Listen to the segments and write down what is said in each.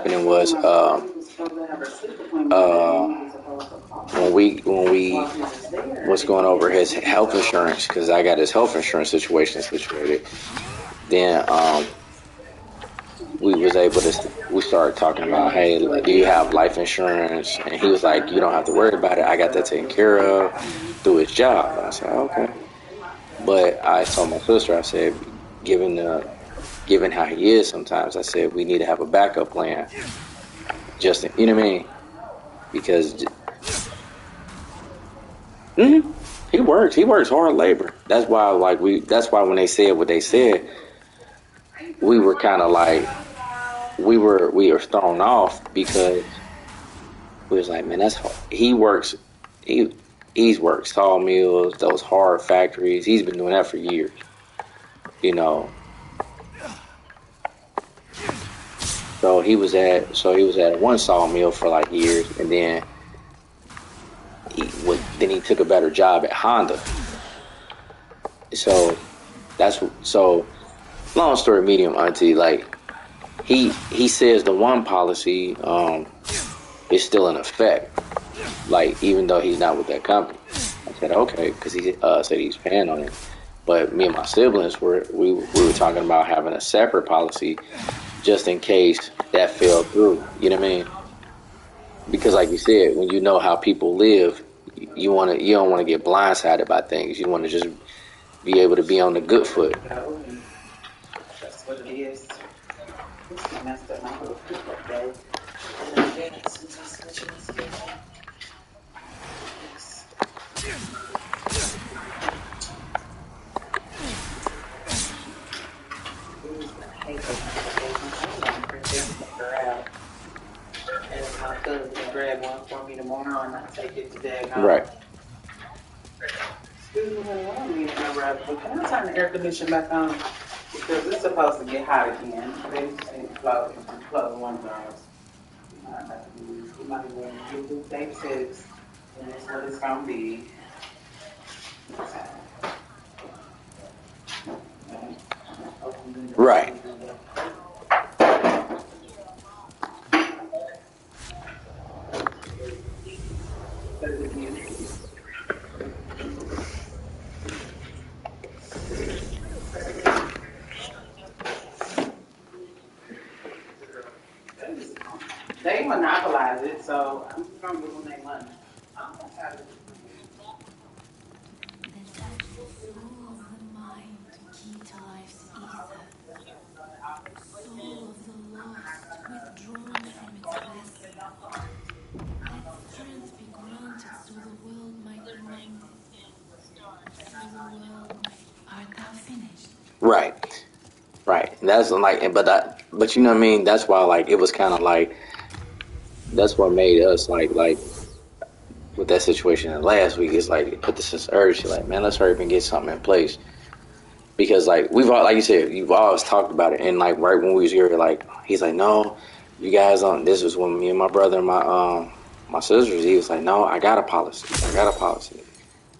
happening was when we was going over his health insurance, because I got his health insurance situation situated. Then we started talking about, hey, like, do you have life insurance? And he was like, you don't have to worry about it. I got that taken care of through his job. And I said, okay. But I told my sister, I said, given how he is sometimes, I said, we need to have a backup plan. Just, you know what I mean? Because he works hard labor. That's why when they said what they said, we were kind of like, we were thrown off, because we was like, man, that's hard. He's worked sawmills, those hard factories. He's been doing that for years, you know. So he was at one sawmill for like years, and then he took a better job at Honda. So long story medium, auntie, like he says the one policy is still in effect, like even though he's not with that company. I said okay, because he said he's paying on it. But me and my siblings we were talking about having a separate policy just in case that fell through. You know what I mean? Because like you said, when you know how people live, you don't want to get blindsided by things. You want to just be able to be on the good foot. That's what it is. I messed up my little pickup day. Since I switched my schedule. My cousin can grab one for me tomorrow, and I'll take it today. Right. Excuse me, honey, I don't mean to interrupt, but can I turn the air conditioner back on? Because it's supposed to get hot again. They just need to close one of those. You might want to do tape 6, and that's what it's going to be. Right. They monopolize it, so I'm just going to give them their money. I'm going to try to do Right. And that's like, but you know what I mean? That's why, like, it was kind of like, that's what made us like with that situation last week. It's like it put this sense of urgency, like, man, let's hurry up and get something in place, because like like you said, you've always talked about it, and like right when we was here, like he's like, no, you guys don't. This was when me and my brother and my sisters. He was like, no, I got a policy.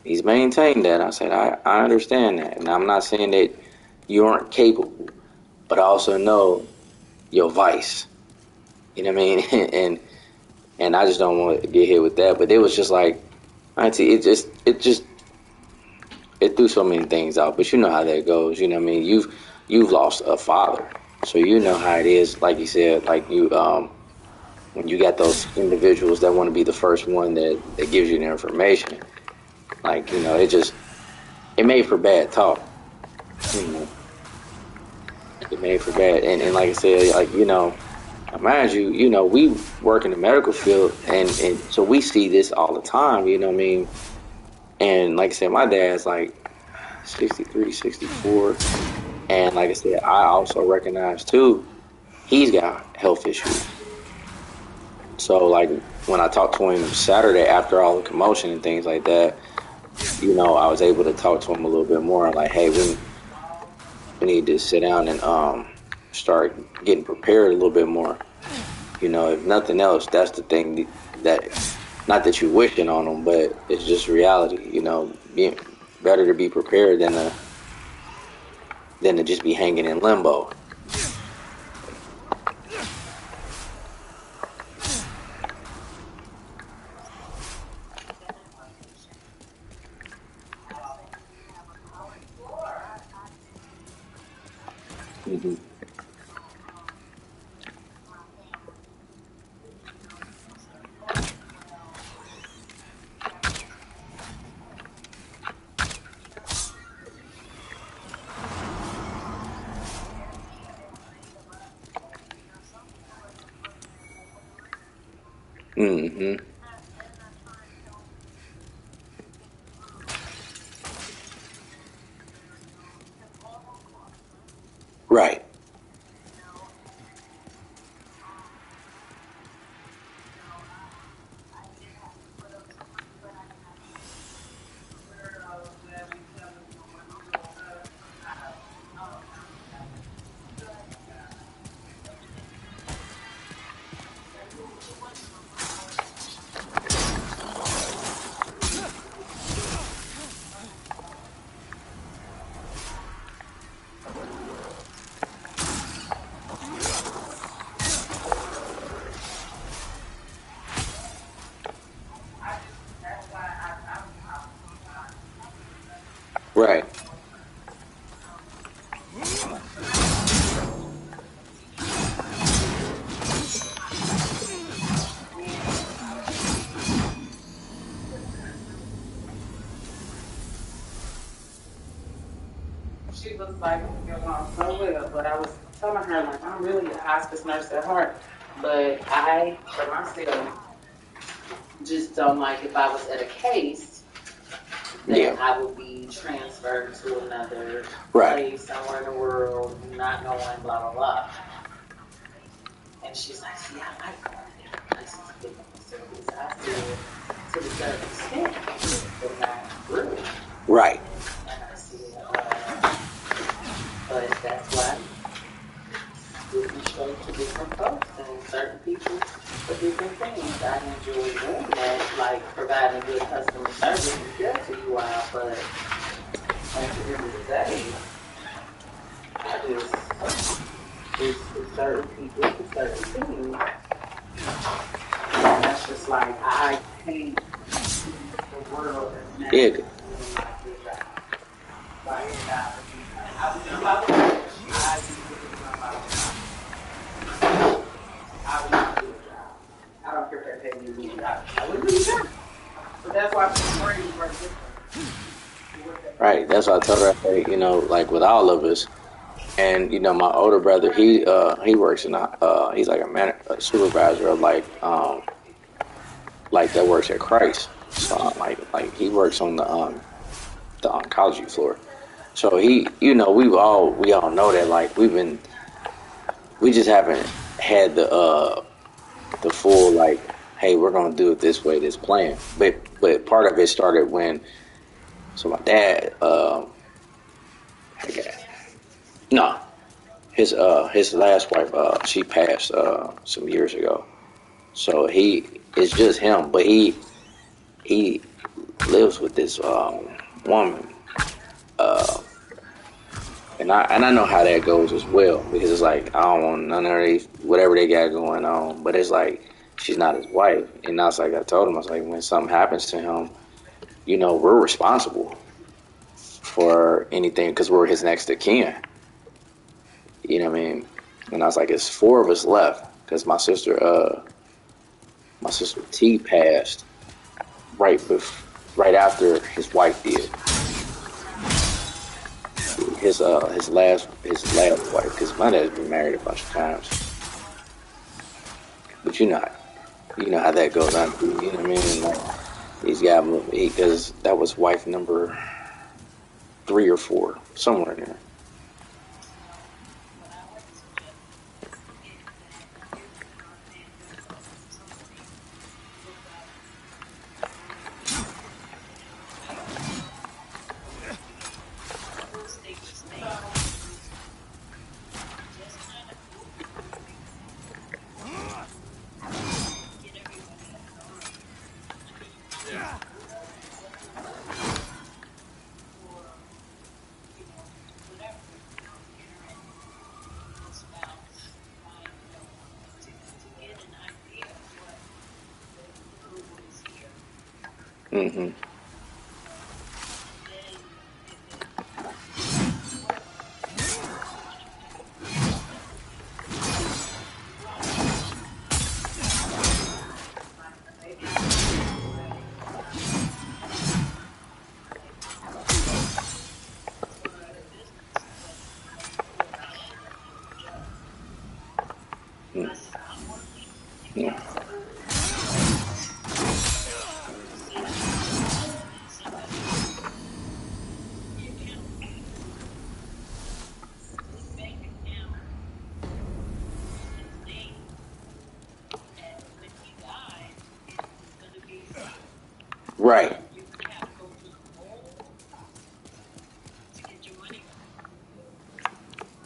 He's maintained that. I said, I understand that, and I'm not saying that you aren't capable, but I also know your vice. You know what I mean? and I just don't want to get hit with that. But it was just like, auntie, it threw so many things out. But you know how that goes. You know what I mean? You've lost a father, so you know how it is. Like you said, like you when you got those individuals that want to be the first one that gives you the information. Like, you know, it made for bad talk. You know, it made for bad. And like I said, like, you know, mind you, you know, we work in the medical field, and so we see this all the time, you know what I mean? And like I said, my dad's like 63, 64. And like I said, I also recognize too, he's got health issues. So like when I talked to him Saturday after all the commotion and things like that, you know, I was able to talk to him a little bit more, like, hey, we need to sit down and start getting prepared a little bit more. You know, if nothing else, that's the thing that, not that you're wishing on them, but it's just reality. You know, being better to be prepared than to just be hanging in limbo. Hmm. Hmm. Right. Right. She was like, getting along so well, but I was telling her, like, I'm really a hospice nurse at heart, but I, for myself, just don't like if I was at a case Yeah. that I would be transferred to another Right. place somewhere in the world, not knowing, blah, blah, blah. And she's like, see, I like going to different places and different facilities. I said, to a certain extent, but not really. Right. And I said, but that's why getting straight to different folks and certain people for different things. I enjoy doing that, like providing good customer service and care to you all, but at the end of the day, I just, it's certain people, it's certain things. And that's just like, I can't see the world as Yeah. necessarily being like your job. Like, I was in my village, I used to be my village. I would not do a job. I don't care if they pay me a million dollars. I wouldn't do a job. But that's why people brains work different. Right. That's what I told her. I say, like with all of us, and my older brother, he works in he's like a supervisor of like that works at Christ. So like he works on the oncology floor. So we all know that like we just haven't had the full like, hey, we're gonna do it this way, this plan. But part of it started when so my dad okay, no, his last wife she passed some years ago. So it's just him, but he lives with this woman, uh, and I know how that goes as well because it's like I don't want none of these whatever they got going on, but it's like she's not his wife, and I was like I told him I was like when something happens to him, we're responsible for anything because we're his next of kin. You know what I mean? And I was like, it's four of us left because my sister T passed right after his wife did. His last wife because my dad's been married a bunch of times, but you know how that goes on. You know what I mean? Like he's got because that was wife number 3 or 4 somewhere in there. Hmm. Yeah. Right.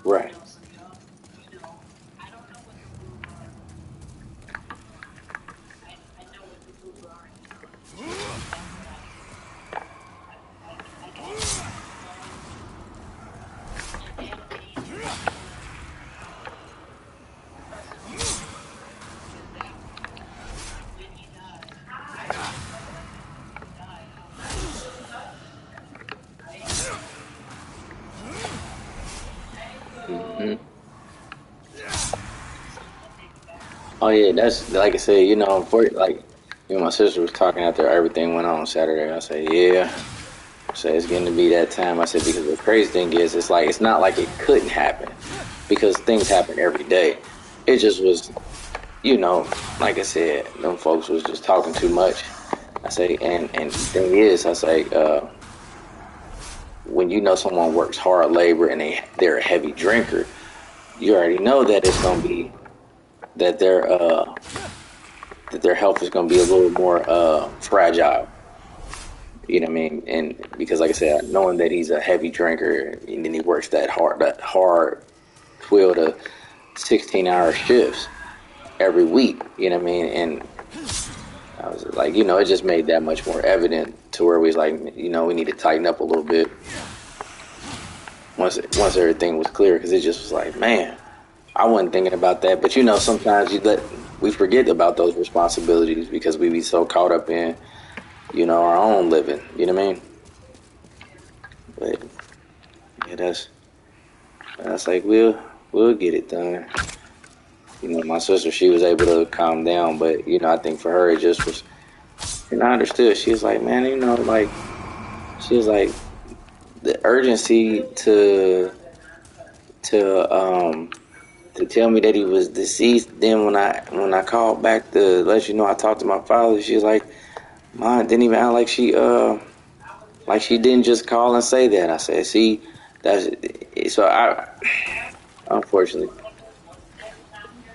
Right. Hmm. Oh yeah, that's like I said. For like, my sister was talking after everything went on Saturday. I said, yeah. So it's getting to be that time. I said because the crazy thing is, it's like it's not like it couldn't happen because things happen every day. It just was, like I said, them folks was just talking too much. I say, and the thing is, I say, when you know someone works hard labor and they're a heavy drinker, you already know that it's gonna be that their health is gonna be a little more fragile. You know what I mean? And because, like I said, knowing that he's a heavy drinker and then he works that hard 12 to 16-hour shifts every week. You know what I mean? And I was like, it just made that much more evident to where we was like, we need to tighten up a little bit once everything was clear because it just was like, man, I wasn't thinking about that. But sometimes we forget about those responsibilities because we be so caught up in our own living. You know what I mean? But yeah, that's like we'll get it done. My sister, she was able to calm down, but I think for her it just was. And I understood. She was like, man, like she was like the urgency to to tell me that he was deceased. Then when I called back to let you know I talked to my father, she was like, mine didn't even act like she didn't just call and say that. I said, see, that's so I unfortunately.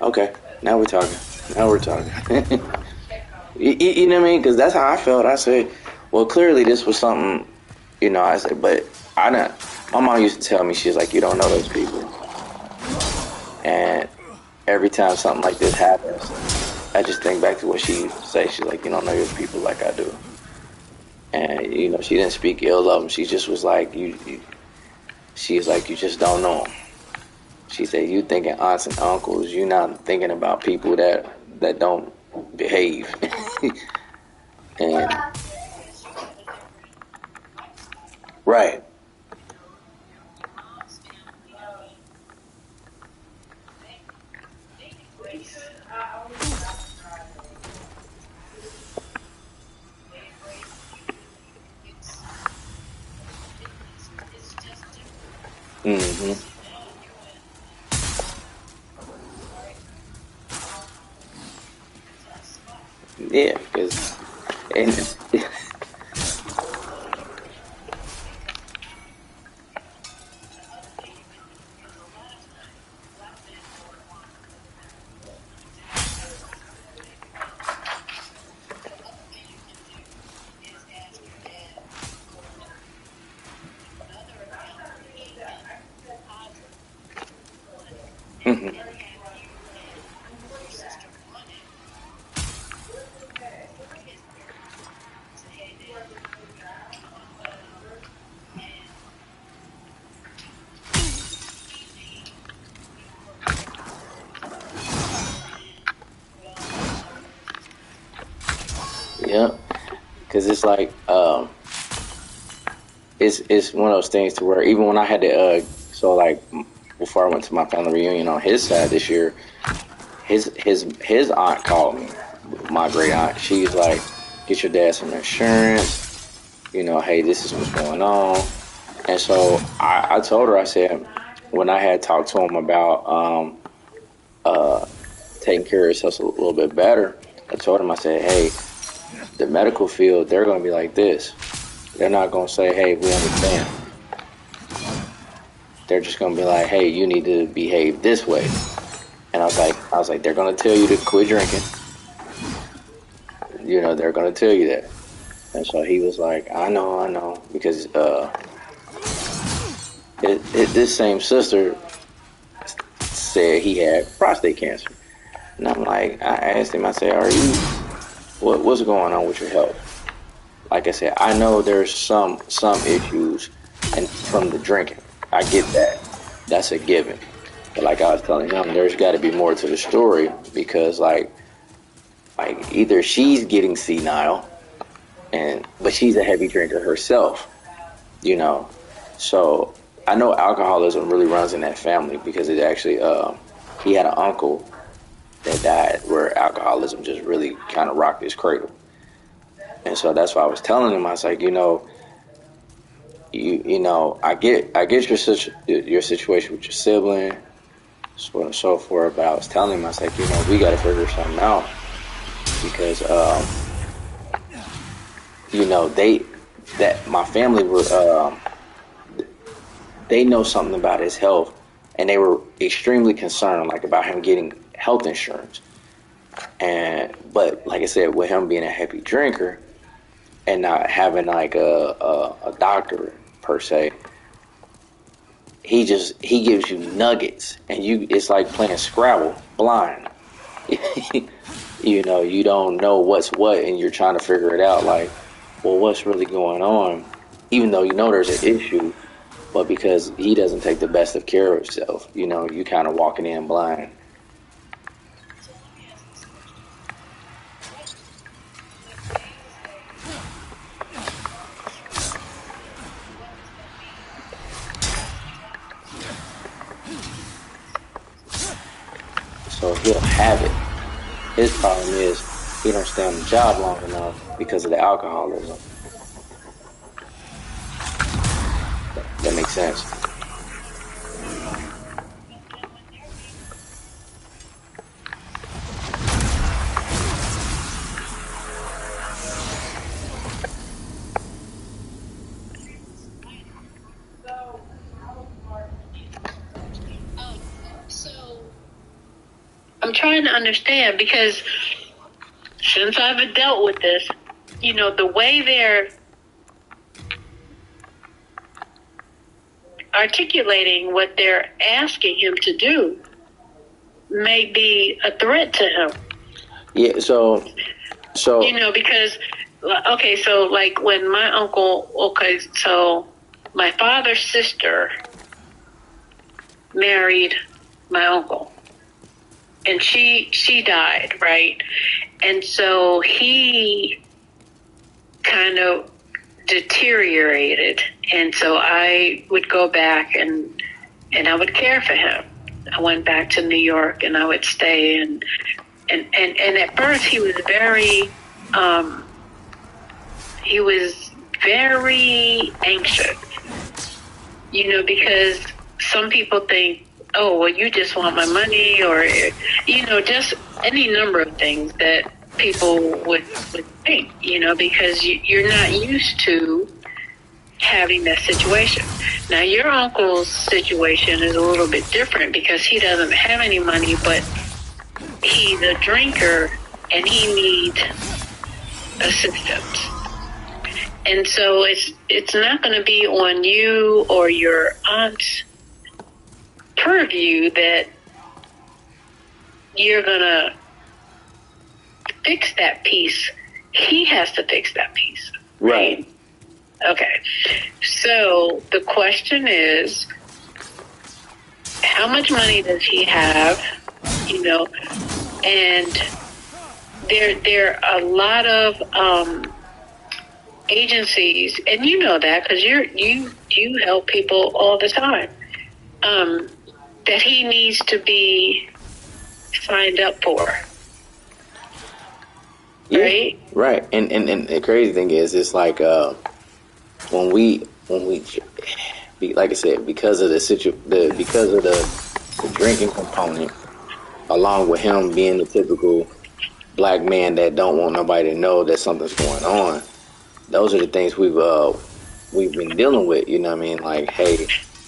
Okay, now we're talking. Now we're talking. You know what I mean? Because that's how I felt. I said, well, clearly this was something. I said, but I don't. My mom used to tell me, she's like, you don't know those people. And every time something like this happens, I just think back to what she used to say. She's like, you don't know your people like I do. And she didn't speak ill of them. She just was like, she's like, you just don't know them. She said, you thinking aunts and uncles, you not thinking about people that don't behave. And right. Hmm. Yeah, because and mhm. Yeah, because it's like it's one of those things to where even when I had to so like before I went to my family reunion on his side this year, his aunt called me, my great aunt. She's like, get your dad some insurance. Hey, this is what's going on. And so I told her, I said, when I had talked to him about taking care of himself a little bit better, I told him, I said, hey, the medical field, they're going to be like this. They're not going to say, hey, we understand. They're just going to be like, hey, you need to behave this way. And I was like, they're going to tell you to quit drinking. You know, they're going to tell you that. And so he was like, I know, because this same sister said he had prostate cancer. And I'm like, I asked him, I said, what's going on with your health? Like I said, I know there's some issues and from the drinking. I get that. That's a given. But like I was telling him, there's got to be more to the story, because like either she's getting senile, but she's a heavy drinker herself, you know. So I know alcoholism really runs in that family, because it actually he had an uncle that died where alcoholism just really kind of rocked his cradle. And so that's why I was telling him, I was like, you know, I get your situation with your sibling, so on and so forth. But I was telling him, I was like, you know, we got to figure something out, because you know, my family were they know something about his health, and they were extremely concerned, like, about him getting health insurance. But like I said, with him being a heavy drinker and not having like a doctor per se, he gives you nuggets, and it's like playing Scrabble blind. You know, you don't know what's what, and you're trying to figure it out, like, well, what's really going on, even though you know there's an issue. But because he doesn't take the best of care of himself, you know, you kind of walking in blind. So he'll have it. His problem is he don't stay on the job long enough because of the alcoholism. That makes sense. I'm trying to understand, because since I've dealt with this, you know, the way they're articulating what they're asking him to do may be a threat to him. Yeah, so you know, because okay, so like when my uncle, so my father's sister married my uncle, and she died, right? And so he kind of deteriorated, and so I would go back and I would care for him. I went back to New York, and I would stay, and at first he was very anxious, you know, because some people think, oh, well, you just want my money, or, you know, just any number of things that people would think, you know, because you're not used to having that situation. Now, your uncle's situation is a little bit different, because he doesn't have any money, but he's a drinker and he needs assistance. And so it's not going to be on you or your aunt's purview that you're going to fix that piece. He has to fix that piece. right. Okay. So the question is, how much money does he have? You know, and there are a lot of agencies, and you know that because you help people all the time, that he needs to be signed up for. Yeah, right? Right. And the crazy thing is, it's like when we like I said, because of the drinking component, along with him being the typical black man that don't want nobody to know that something's going on. Those are the things we've been dealing with. You know what I mean? Like, hey,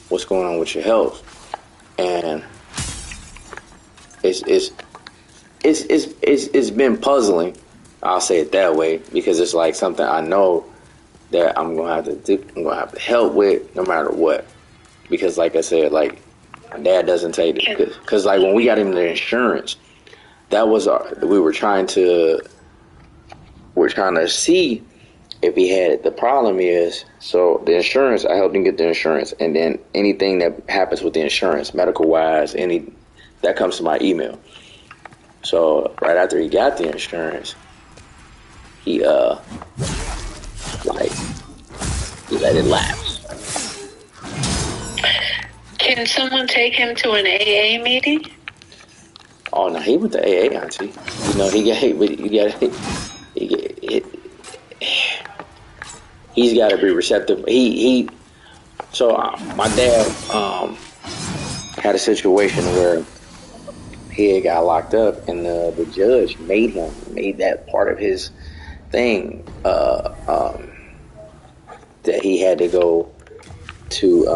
what's going on with your health? And it's been puzzling. I'll say it that way because it's like something I know that I'm gonna have to do. I'm gonna have to help with no matter what. Because, like I said, like my dad doesn't take it because like when we got him the insurance, that was we're trying to see if he had it. The problem is, so the insurance, I helped him get the insurance, and then anything that happens with the insurance, medical wise, that comes to my email. So right after he got the insurance, he let it lapse. Can someone take him to an AA meeting? Oh no, he went to AA, auntie. You know, he's got to be receptive. So my dad had a situation where he had got locked up, and the judge made that part of his thing that he had to go to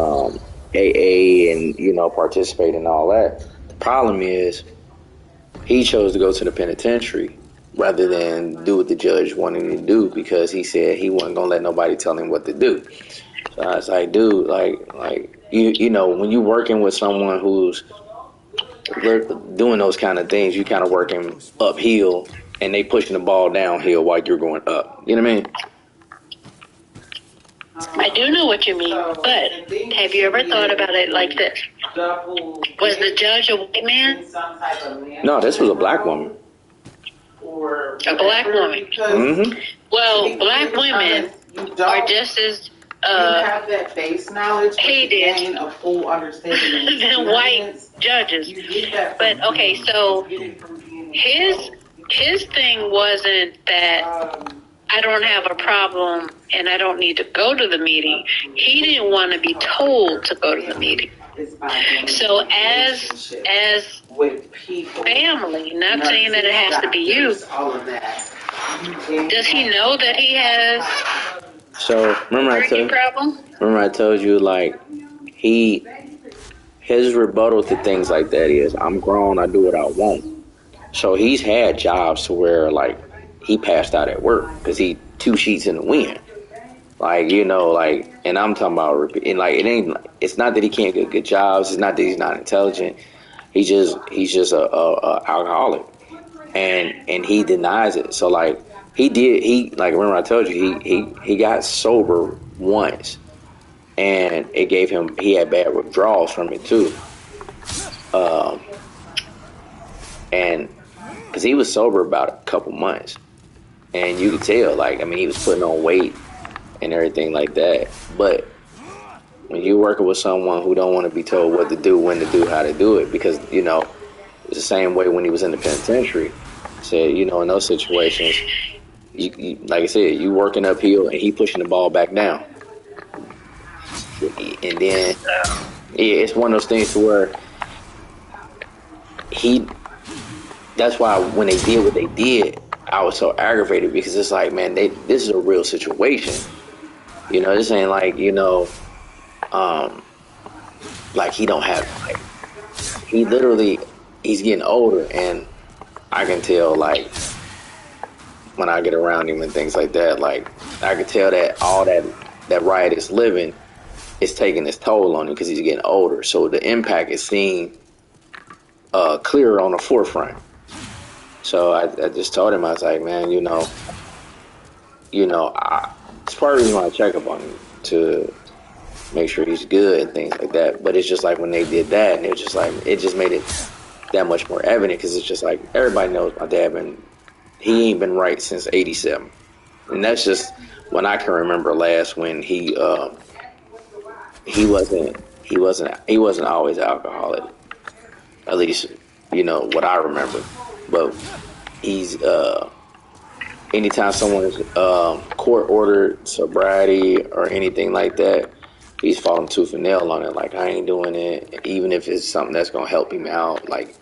AA and participate in all that. The problem is he chose to go to the penitentiary rather than do what the judge wanted him to do because he said he wasn't gonna let nobody tell him what to do. So I was like, dude, like you know, when you working with someone who's doing those kind of things, you kind of working uphill and they pushing the ball downhill while you're going up. You know what I mean? I do know what you mean, but have you ever thought about it like this? Was the judge a white man? No, this was a black woman. A black woman. Mm-hmm. Well, black women are just as have that base knowledge hated a full understanding than white judges. But okay, so his thing wasn't that I don't have a problem and I don't need to go to the meeting. He didn't want to be told to go to the meeting. So as family, not saying that it has to be you, does he know that he has So remember I told you like his rebuttal to things like that is I'm grown, I do what I want. So he's had jobs to where like he passed out at work because he 2 sheets in the wind. Like, and I'm talking about, and like, it's not that he can't get good jobs. It's not that he's not intelligent. He's just a alcoholic, and he denies it. So like, remember I told you, he got sober once, and it gave him, he had bad withdrawals from it too. And because he was sober about a couple months, and you could tell, like, I mean, he was putting on weight and everything like that. But when you're working with someone who don't want to be told what to do, when to do, how to do it, because, it's the same way when he was in the penitentiary. Said, in those situations, you like I said, you working uphill and he pushing the ball back down. And then it's one of those things to where that's why when they did what they did, I was so aggravated because it's like, man, this is a real situation. This ain't like, like he don't have, like, he's getting older, and I can tell, like, when I get around him and things like that, like, I can tell that all that riotous living is taking its toll on him because he's getting older. So the impact is seen clearer on the forefront. So I just told him, I was like, man, it's part of the reason why I check up on him to make sure he's good and things like that. But it's just like when they did that, and it was just like, it just made it that much more evident because it's just like everybody knows my dad he ain't been right since '87, and that's just when I can remember last when he wasn't always alcoholic, at least what I remember. But he's anytime someone's court ordered sobriety or anything like that, he's falling tooth and nail on it. Like, I ain't doing it, even if it's something that's gonna help him out. Like,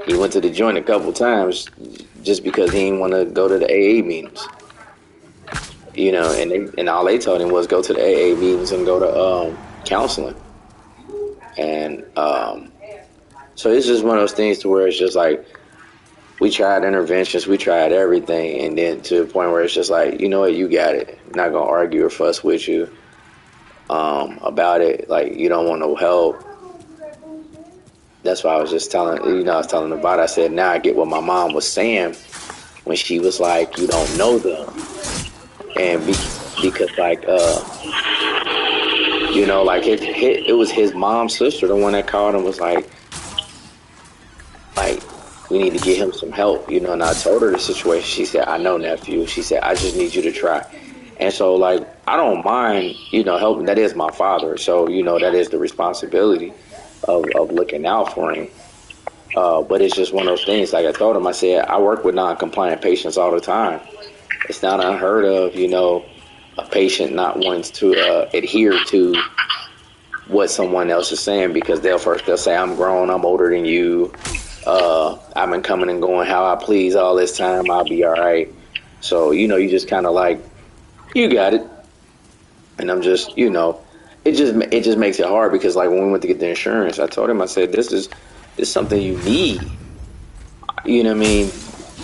He went to the joint a couple times just because he didn't want to go to the AA meetings. And all they told him was go to the AA meetings and go to counseling. And so it's just one of those things to where it's just like we tried interventions, we tried everything, and then to the point where it's just like, you know what, you got it. I'm not gonna argue or fuss with you about it. Like, you don't want no help. That's why I was just telling, I was telling about it. I said, now I get what my mom was saying when she was like, you don't know them. And because like, like it was his mom's sister, the one that called and was like, we need to get him some help, and I told her the situation. She said, I know, nephew. She said, I just need you to try. And so, like, I don't mind, helping. That is my father. So, that is the responsibility of looking out for him. But it's just one of those things. Like I told him, I said, I work with non-compliant patients all the time. It's not unheard of, a patient not wanting to adhere to what someone else is saying because they'll say, I'm grown, I'm older than you. I've been coming and going how I please all this time. I'll be all right. So, you just kind of like, you got it. And I'm just, it just makes it hard because like when we went to get the insurance, I told him, I said, this is something you need. You know what I mean?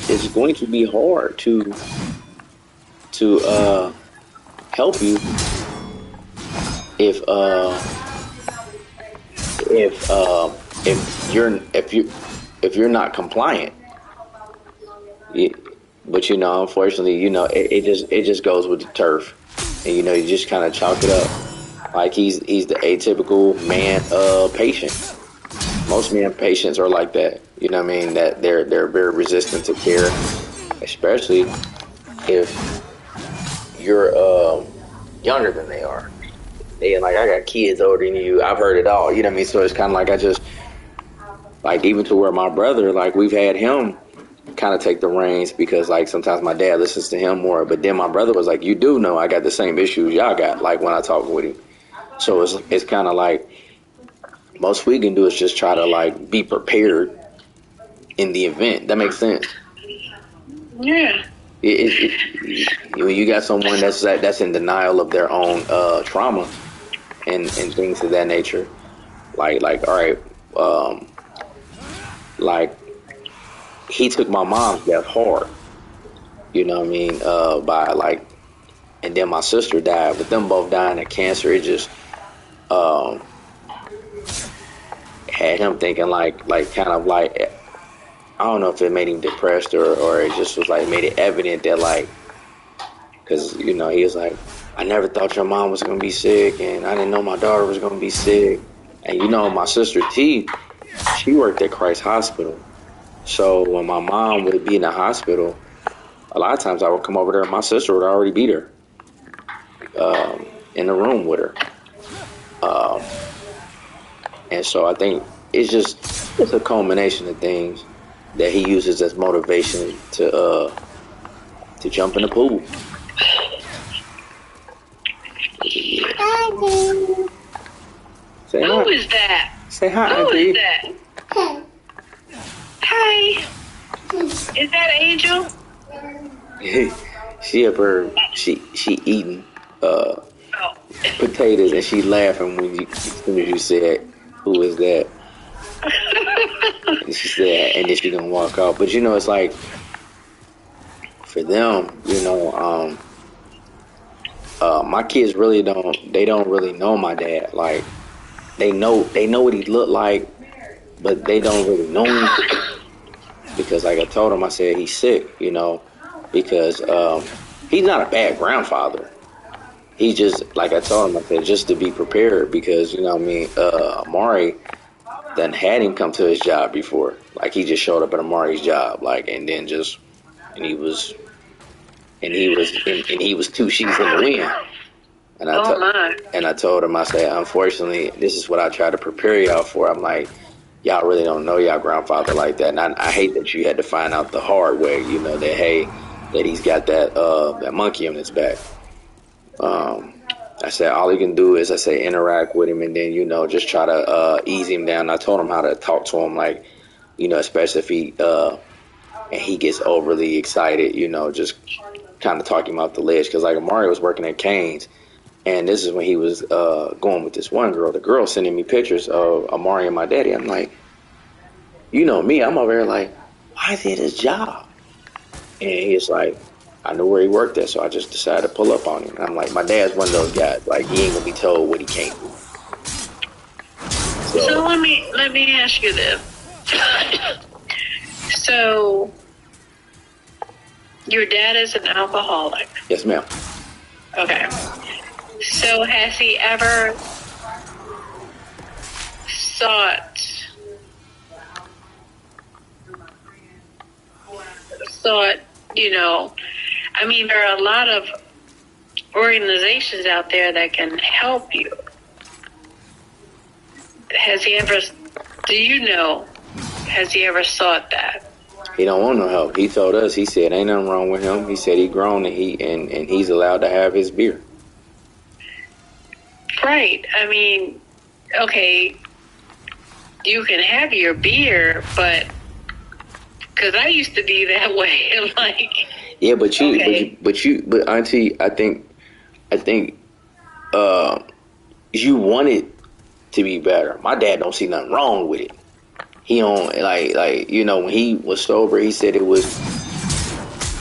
It's going to be hard to help you if you're not compliant. But unfortunately, it just goes with the turf, and you just kind of chalk it up like he's the atypical man patient. Most men patients are like that. You know what I mean? That they're very resistant to care, especially if you're younger than they are. They like, I got kids older than you. I've heard it all. You know what I mean? So it's kind of like I just like even to where my brother, like we've had him kind of take the reins because like sometimes my dad listens to him more, but then my brother was like, you do know I got the same issues y'all got, like when I talk with him. So it's kind of like most we can do is just try to like be prepared in the event. That makes sense. Yeah. When you got someone that's in denial of their own trauma and things of that nature, like all right, like he took my mom's death hard, you know what I mean, by like, and then my sister died, but them both dying of cancer, it just had him thinking like kind of like, I don't know if it made him depressed or it just was like made it evident that like, because he was like, I never thought your mom was gonna be sick, and I didn't know my daughter was gonna be sick, and my sister T, she worked at Christ Hospital. So when my mom would be in the hospital, a lot of times I would come over there and my sister would already be there in the room with her. And so I think it's a culmination of things that he uses as motivation to jump in the pool. Say hi. Who is that? Say hi, Who Auntie. is that? Hi. Is that Angel? She up her, she eating potatoes and she laughing as soon as you said, who is that? And she said, and then she gonna walk out. But it's like for them, my kids really don't really know my dad. Like they know what he looked like, but they don't really know him because like I told him, I said he's sick, because he's not a bad grandfather. He just, like I told him, I said just to be prepared because Amari done had him come to his job before. Like he just showed up at Amari's job, like, and then he was 2 sheets in the wind. And I told him, I said, unfortunately, this is what I try to prepare y'all for. I'm like, y'all really don't know y'all grandfather like that. And I hate that you had to find out the hard way, that he's got that monkey on his back. I said, all he can do is, interact with him and then, just try to ease him down. I told him how to talk to him like especially if and he gets overly excited, just kind of talking him off the ledge. Because like Amari was working at Cane's, and this is when he was going with this one girl. The girl sending me pictures of Amari and my daddy. I'm like, me, I'm over there like, why is he at his job? And he's like, I knew where he worked at, so I just decided to pull up on him. And I'm like, my dad's one of those guys. Like, he ain't gonna be told what he can't do. So let me ask you this. So your dad is an alcoholic. Yes, ma'am. Okay. So has he ever sought, I mean, there are a lot of organizations out there that can help you. Has he ever sought that? He don't want no help. He told us, he said, ain't nothing wrong with him. He said he grown and he's allowed to have his beer. Right. I mean, okay, you can have your beer, but because I used to be that way, like. Yeah, but Auntie, I think, you want it to be better. My dad don't see nothing wrong with it. He don't when he was sober, he said it was,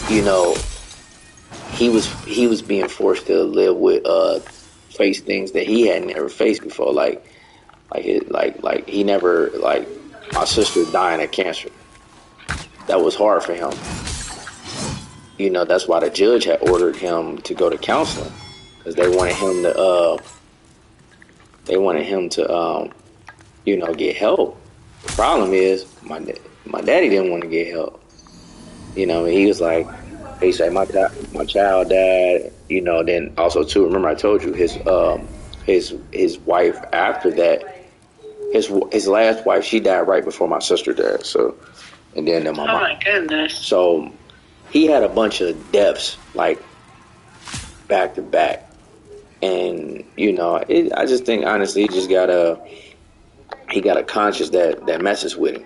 he was being forced to live with face things that he had never faced before, like he never, like my sister dying of cancer. That was hard for him. That's why the judge had ordered him to go to counseling, because they wanted him to get help. The problem is my daddy didn't want to get help. He was like, he said my child died. Then also too, remember I told you his wife after that, his last wife, she died right before my sister died. So, and then my mom. Oh my goodness. So he had a bunch of deaths like back to back, and I just think honestly he got a conscience that messes with him.